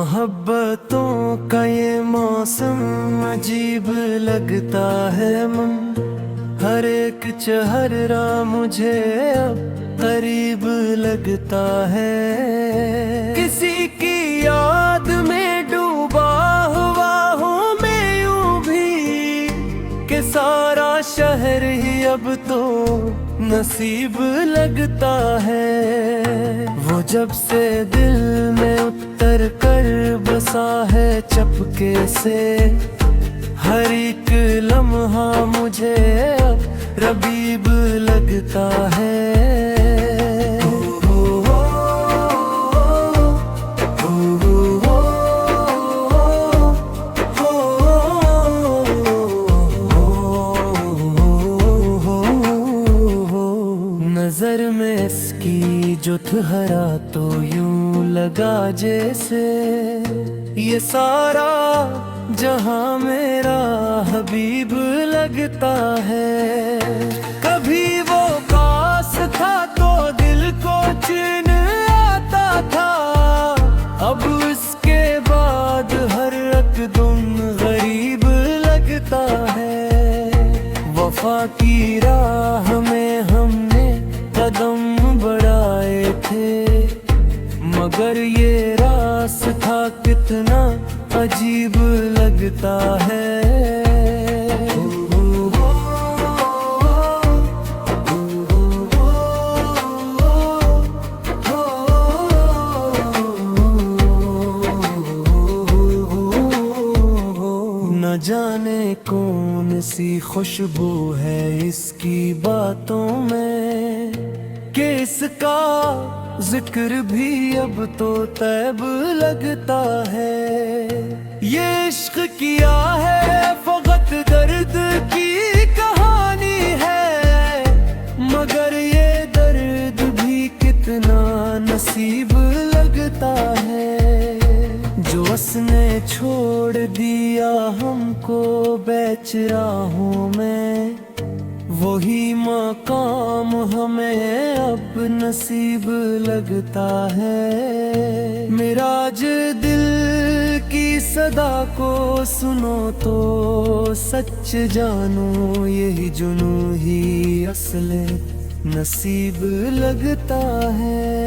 मोहब्बतों का ये मौसम अजीब लगता है मन, हर एक चेहरा मुझे अब करीब लगता है। किसी की याद में डूबा हुआ हूँ मैं यूं भी, कि सारा शहर ही अब तो नसीब लगता है। वो जब से दिल में उतर कर बसा है चपके से, हर एक लम्हा मुझे अब रबीब लगता है। नजर में इसकी जो ठहरा तो यूं लगा जैसे ये सारा जहां मेरा हबीब लगता है। कभी वो पास था तो दिल को चैन आता था, अब इसके बाद हर रकदम गरीब लगता है। वफा की राह में हमने कदम बढ़ाए थे, मगर ये रास्ता कितना अजीब लगता है। न जाने कौन सी खुशबू है इसकी बातों में, कि इसका जिक्र भी अब तो तैब लगता है। ये इश्क किया है फकत दर्द की कहानी है, मगर ये दर्द भी कितना नसीब लगता है। जो उसने छोड़ दिया हमको बेच राहों में, वही मकाम हमें अब नसीब लगता है। मेरा आज दिल की सदा को सुनो तो सच जानो, यही जुनून ही असले नसीब लगता है।